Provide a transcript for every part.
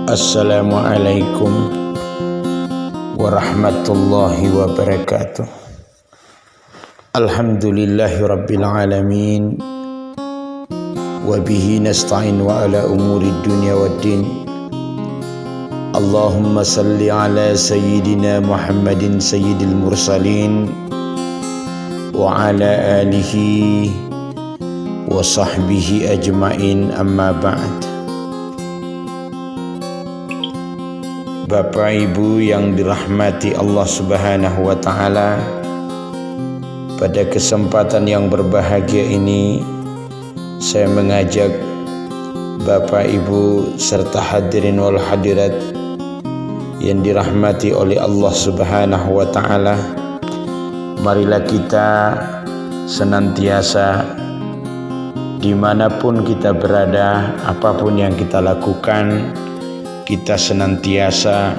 Assalamualaikum warahmatullahi wabarakatuh. Alhamdulillahi rabbil alamin, wa bihi nasta'in wa ala umuri dunya waddin. Allahumma salli ala sayyidina Muhammadin sayyidil mursalin wa ala alihi wa sahbihi ajma'in, amma ba'd. Bapak Ibu yang dirahmati Allah Subhanahu wa Ta'ala, pada kesempatan yang berbahagia ini saya mengajak Bapak Ibu serta hadirin wal hadirat yang dirahmati oleh Allah Subhanahu wa Ta'ala, marilah kita senantiasa dimanapun kita berada, apapun yang kita lakukan, kita senantiasa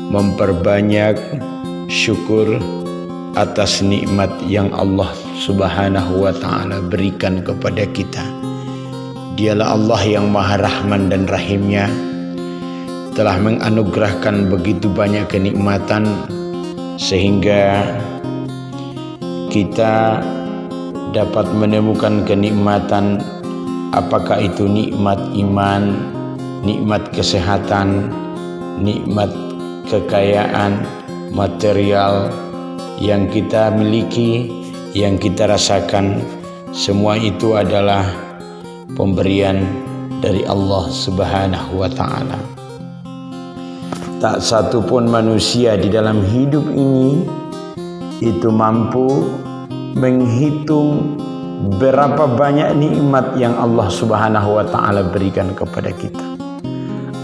memperbanyak syukur atas nikmat yang Allah Subhanahu wa Ta'ala berikan kepada kita. Dialah Allah yang Maha Rahman dan Rahimnya, telah menganugerahkan begitu banyak kenikmatan sehingga kita dapat menemukan kenikmatan, apakah itu nikmat iman, nikmat kesehatan, nikmat kekayaan material yang kita miliki, yang kita rasakan. Semua itu adalah pemberian dari Allah Subhanahu wa Ta'ala. Tak satu pun manusia di dalam hidup ini itu mampu menghitung berapa banyak nikmat yang Allah Subhanahu wa Ta'ala berikan kepada kita.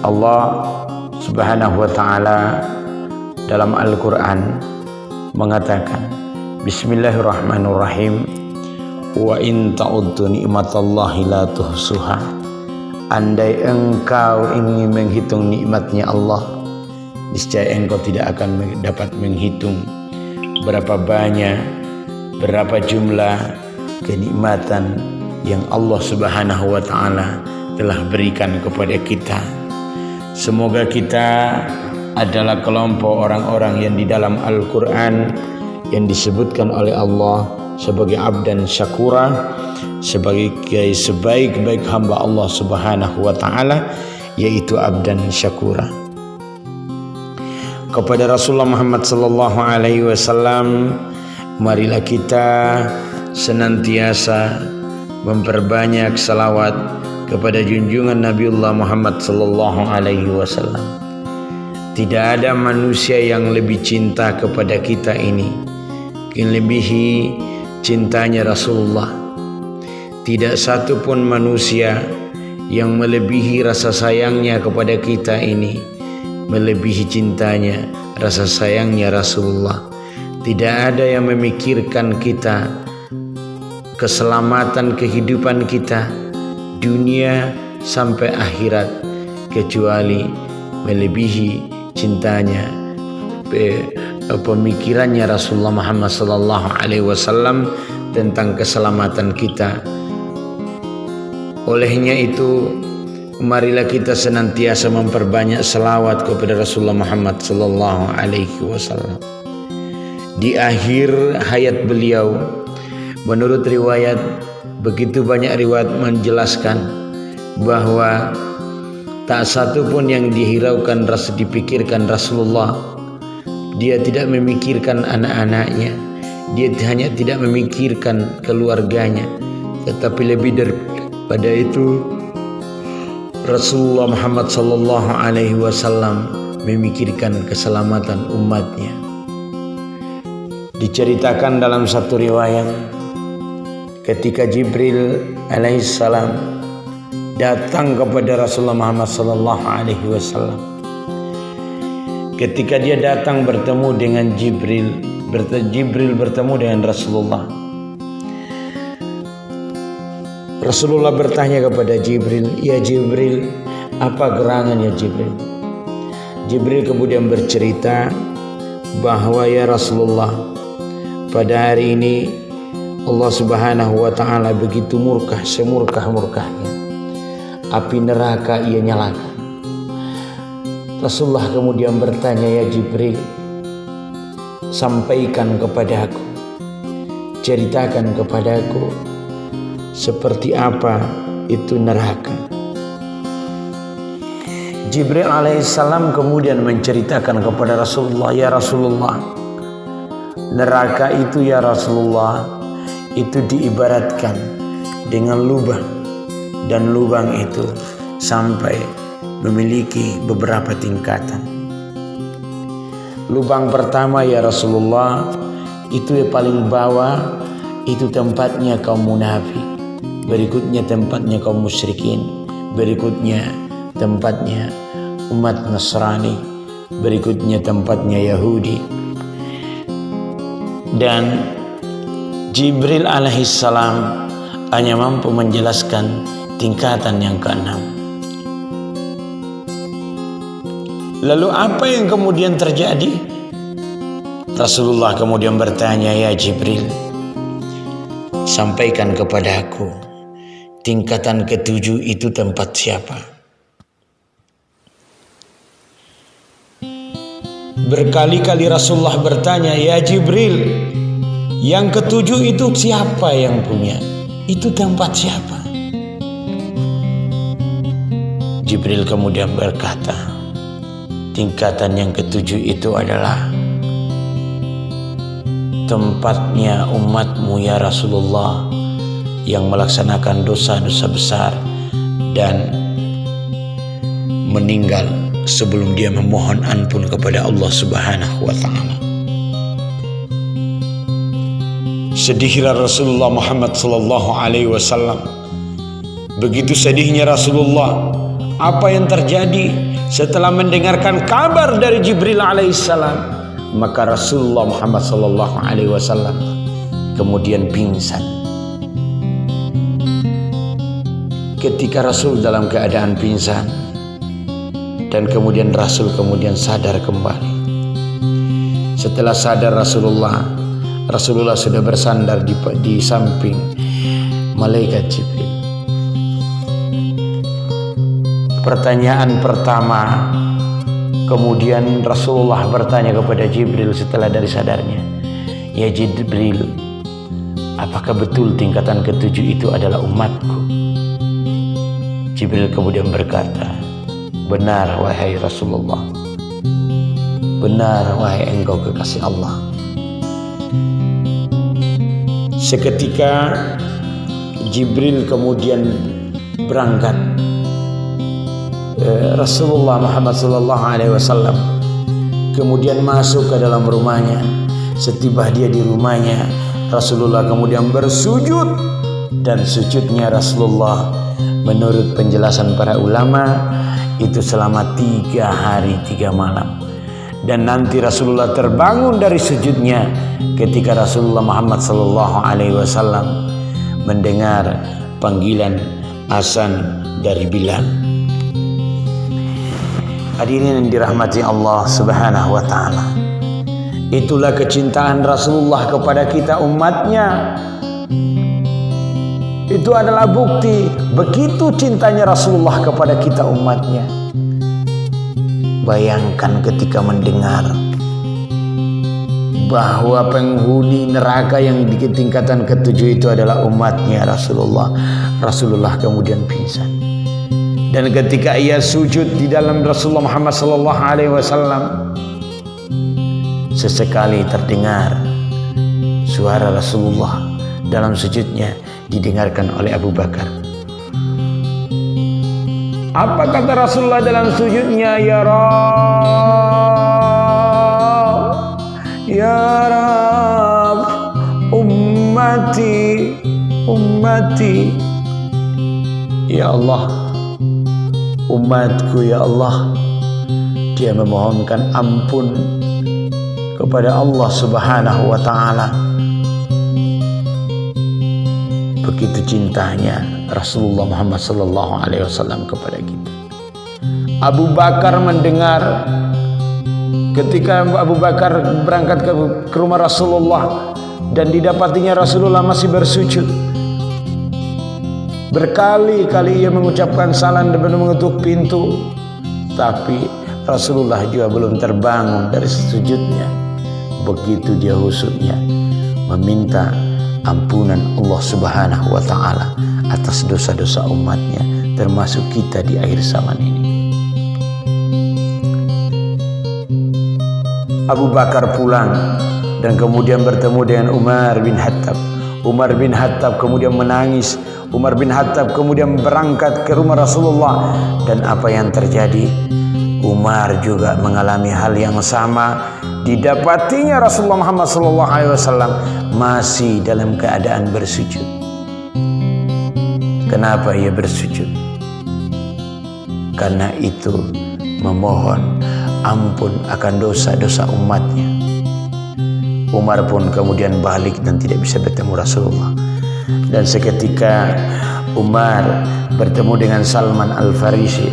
Allah Subhanahu wa Ta'ala dalam Al-Quran mengatakan, Bismillahirrahmanirrahim, wa in ta'uddu ni'matallahi la tuhsuha. Andai engkau ingin menghitung nikmatnya Allah, niscaya engkau tidak akan dapat menghitung berapa banyak, berapa jumlah kenikmatan yang Allah Subhanahu wa Ta'ala telah berikan kepada kita. Semoga kita adalah kelompok orang-orang yang di dalam Al-Quran yang disebutkan oleh Allah sebagai abdan syakura, sebagai sebaik-baik hamba Allah Subhanahu wa Ta'ala, yaitu abdan syakura. Kepada Rasulullah Muhammad sallallahu alaihi wasallam, marilah kita senantiasa memperbanyak salawat kepada junjungan Nabiullah Muhammad sallallahu alaihi wasallam. Tidak ada manusia yang lebih cinta kepada kita ini melebihi cintanya Rasulullah. Tidak satu pun manusia yang melebihi rasa sayangnya kepada kita ini melebihi cintanya, rasa sayangnya Rasulullah. Tidak ada yang memikirkan kita, keselamatan kehidupan kita, dunia sampai akhirat, kecuali melebihi cintanya, pemikirannya Rasulullah Muhammad sallallahu alaihi wasallam tentang keselamatan kita. Olehnya itu, marilah kita senantiasa memperbanyak selawat kepada Rasulullah Muhammad sallallahu alaihi wasallam. Di akhir hayat beliau, menurut riwayat, begitu banyak riwayat menjelaskan bahwa tak satu pun yang dihiraukan, dipikirkan Rasulullah. Dia tidak memikirkan anak-anaknya, dia hanya tidak memikirkan keluarganya, tetapi lebih daripada itu Rasulullah Muhammad sallallahu alaihi wasallam memikirkan keselamatan umatnya. Diceritakan dalam satu riwayat, ketika Jibril alaihissalam datang kepada Rasulullah Muhammad sallallahu alaihi wasallam, ketika dia datang bertemu dengan Jibril bertemu dengan Rasulullah. Rasulullah bertanya kepada Jibril, "Ya Jibril, apa gerangan ya Jibril?" Jibril kemudian bercerita bahwa, "Ya Rasulullah, pada hari ini Allah Subhanahu wa Ta'ala begitu murka, semurkah-murkahnya. Api neraka ia nyalakan. Rasulullah kemudian bertanya, ya Jibril, sampaikan kepadaku, ceritakan kepadaku seperti apa itu neraka. Jibril alaihissalam kemudian menceritakan kepada Rasulullah, ya Rasulullah, neraka itu ya Rasulullah, itu diibaratkan dengan lubang, dan lubang itu sampai memiliki beberapa tingkatan. Lubang pertama ya Rasulullah, itu yang paling bawah, itu tempatnya kaum munafik, berikutnya tempatnya kaum musyrikin, berikutnya tempatnya umat Nasrani, berikutnya tempatnya Yahudi. Dan Jibril alaihissalam hanya mampu menjelaskan tingkatan yang keenam. Lalu apa yang kemudian terjadi? Rasulullah kemudian bertanya, ya Jibril, sampaikan kepada aku, tingkatan ketujuh itu tempat siapa? Berkali-kali Rasulullah bertanya, ya Jibril, yang ketujuh itu siapa yang punya? Itu tempat siapa? Jibril kemudian berkata, tingkatan yang ketujuh itu adalah tempatnya umatmu ya Rasulullah, yang melaksanakan dosa-dosa besar dan meninggal sebelum dia memohon ampun kepada Allah Subhanahu wa ta'ala. Sedihlah Rasulullah Muhammad sallallahu alaihi wasallam. Begitu sedihnya Rasulullah. Apa yang terjadi setelah mendengarkan kabar dari Jibril alaihissalam? Maka Rasulullah Muhammad sallallahu alaihi wasallam kemudian pingsan. Ketika Rasul dalam keadaan pingsan, dan kemudian Rasul kemudian sadar kembali. Setelah sadar Rasulullah sudah bersandar di samping malaikat Jibril. Pertanyaan pertama, kemudian Rasulullah bertanya kepada Jibril setelah dari sadarnya, ya Jibril, apakah betul tingkatan ketujuh itu adalah umatku? Jibril kemudian berkata, benar wahai Rasulullah, benar wahai engkau kekasih Allah. Seketika Jibril kemudian berangkat. Rasulullah Muhammad sallallahu alaihi wasallam kemudian masuk ke dalam rumahnya. Setiba dia di rumahnya, Rasulullah kemudian bersujud, dan sujudnya Rasulullah menurut penjelasan para ulama itu selama 3 hari 3 malam. Dan nanti Rasulullah terbangun dari sujudnya ketika Rasulullah Muhammad sallallahu alaihi wasallam mendengar panggilan azan dari Bilal. Hadirin yang dirahmati Allah Subhanahu wa ta'ala, itulah kecintaan Rasulullah kepada kita umatnya. Itu adalah bukti begitu cintanya Rasulullah kepada kita umatnya. Bayangkan ketika mendengar bahwa penghuni neraka yang di tingkatan ketujuh itu adalah umatnya Rasulullah. Rasulullah kemudian pingsan. Dan ketika ia sujud di dalam Rasulullah Muhammad sallallahu alaihi wasallam, sesekali terdengar suara Rasulullah dalam sujudnya didengarkan oleh Abu Bakar. Apa kata Rasulullah dalam sujudnya? Ya Rabb, ya Rabb, ummati, ummati. Ya Allah, umatku ya Allah. Dia memohonkan ampun kepada Allah Subhanahu wa ta'ala. Begitu cintanya Rasulullah Muhammad sallallahu alaihi wasallam kepada kita. Abu Bakar mendengar ketika Abu Bakar berangkat ke rumah Rasulullah dan didapatinya Rasulullah masih bersujud. Berkali-kali ia mengucapkan salam dan mengetuk pintu, tapi Rasulullah juga belum terbangun dari sujudnya. Begitu dia khusyuknya meminta ampunan Allah Subhanahu wa Ta'ala atas dosa-dosa umatnya, termasuk kita di akhir zaman ini. Abu Bakar pulang dan kemudian bertemu dengan Umar bin Khattab. Umar bin Khattab kemudian menangis. Umar bin Khattab kemudian berangkat ke rumah Rasulullah, dan apa yang terjadi? Umar juga mengalami hal yang sama. Didapatinya Rasulullah Muhammad SAW masih dalam keadaan bersujud. Kenapa ia bersujud? Karena itu memohon ampun akan dosa-dosa umatnya. Umar pun kemudian balik dan tidak bisa bertemu Rasulullah. Dan seketika Umar bertemu dengan Salman Al-Farisi.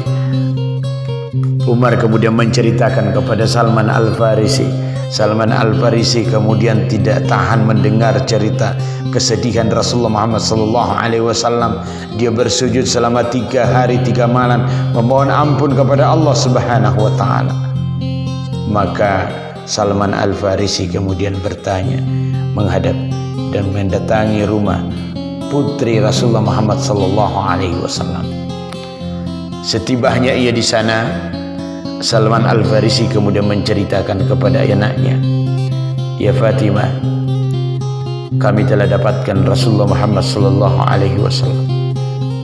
Umar kemudian menceritakan kepada Salman Al-Farisi. Salman Al-Farisi kemudian tidak tahan mendengar cerita kesedihan Rasulullah Muhammad SAW. Dia bersujud selama 3 hari 3 malam memohon ampun kepada Allah Subhanahu wa Ta'ala. Maka Salman Al-Farisi kemudian bertanya, menghadap dan mendatangi rumah putri Rasulullah Muhammad SAW. Setibanya ia di sana, Salman Al-Farisi kemudian menceritakan kepada anaknya, "Ya Fatimah, kami telah dapatkan Rasulullah Muhammad SAW.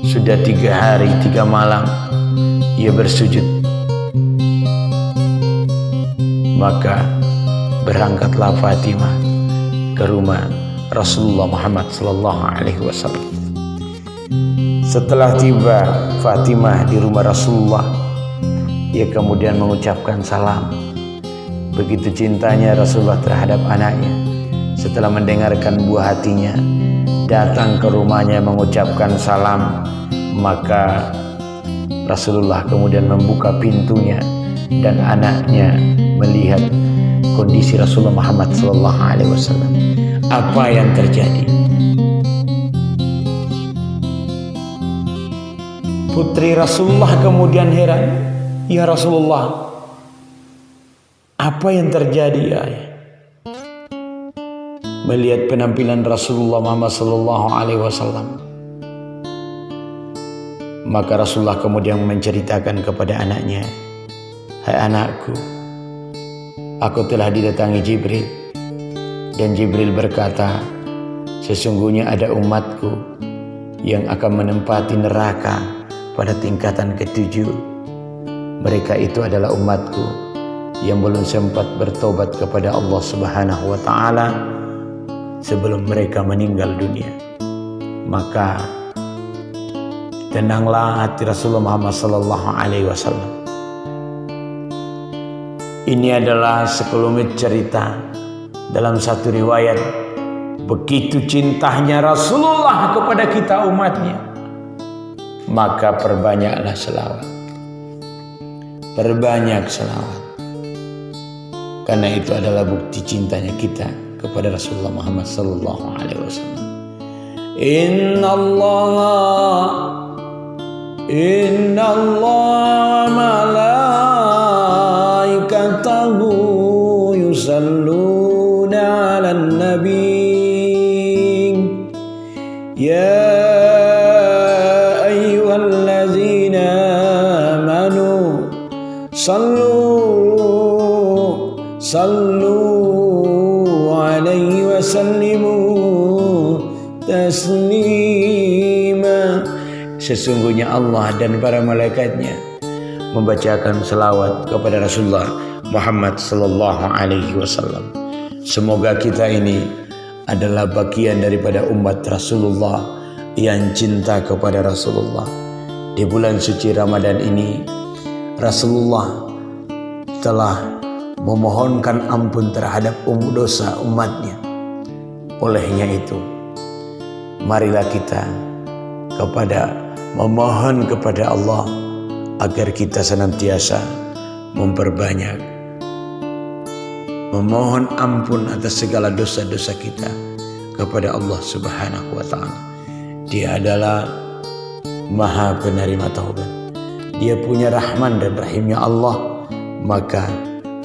Sudah 3 hari 3 malam ia bersujud. Maka berangkatlah Fatimah ke rumah Rasulullah Muhammad SAW. Setelah tiba Fatimah di rumah Rasulullah, ia kemudian mengucapkan salam. Begitu cintanya Rasulullah terhadap anaknya. Setelah mendengarkan buah hatinya, datang ke rumahnya mengucapkan salam. Maka Rasulullah kemudian membuka pintunya, dan anaknya melihat kondisi Rasulullah Muhammad SAW. Apa yang terjadi? Putri Rasulullah kemudian heran, "Ya Rasulullah, apa yang terjadi ya?" Melihat penampilan Rasulullah Muhammad SAW, maka Rasulullah kemudian menceritakan kepada anaknya, "Hai anakku, aku telah didatangi Jibril, dan Jibril berkata, sesungguhnya ada umatku yang akan menempati neraka pada tingkatan ke-7. Mereka itu adalah umatku yang belum sempat bertobat kepada Allah Subhanahu wa Ta'ala sebelum mereka meninggal dunia. Maka tenanglah hati Rasulullah Muhammad SAW. Ini adalah sekelumit cerita dalam satu riwayat. Begitu cintanya Rasulullah kepada kita umatnya, maka perbanyaklah selawat. Perbanyak selawat. Karena itu adalah bukti cintanya kita kepada Rasulullah Muhammad SAW. Inna Allah malaikatahu yusalluna 'alan nabi. Ya ayyuhallazina amanu sallu alaihi wa sallimu taslima. Sesungguhnya Allah dan para malaikatnya membacakan selawat kepada Rasulullah Muhammad SAW. Semoga kita ini adalah bagian daripada umat Rasulullah yang cinta kepada Rasulullah. Di bulan suci Ramadan ini, Rasulullah telah memohonkan ampun terhadap dosa umatnya. Olehnya itu, marilah kita memohon kepada Allah agar kita senantiasa memperbanyak memohon ampun atas segala dosa-dosa kita kepada Allah Subhanahu wa Ta'ala. Dia adalah Maha penerima taubat. Dia punya rahman dan rahimnya Allah maka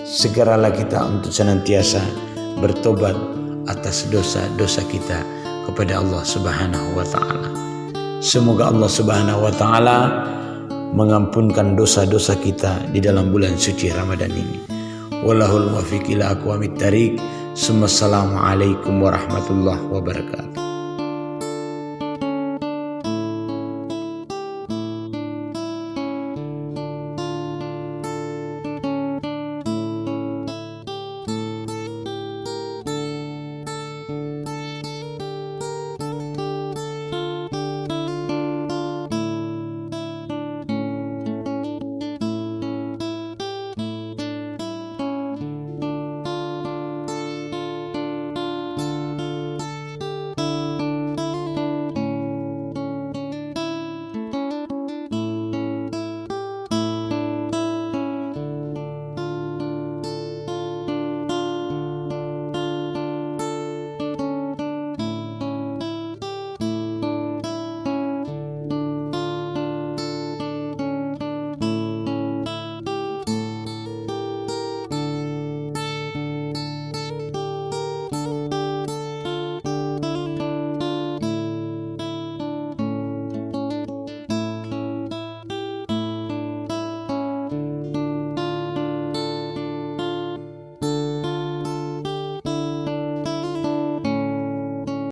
segeralah kita untuk senantiasa bertobat atas dosa-dosa kita kepada Allah Subhanahu wa taala. Semoga Allah Subhanahu wa taala mengampunkan dosa-dosa kita di dalam bulan suci Ramadan ini. Wallahul muwaffiq ila aqwamit thariq. Assalamualaikum warahmatullahi wabarakatuh.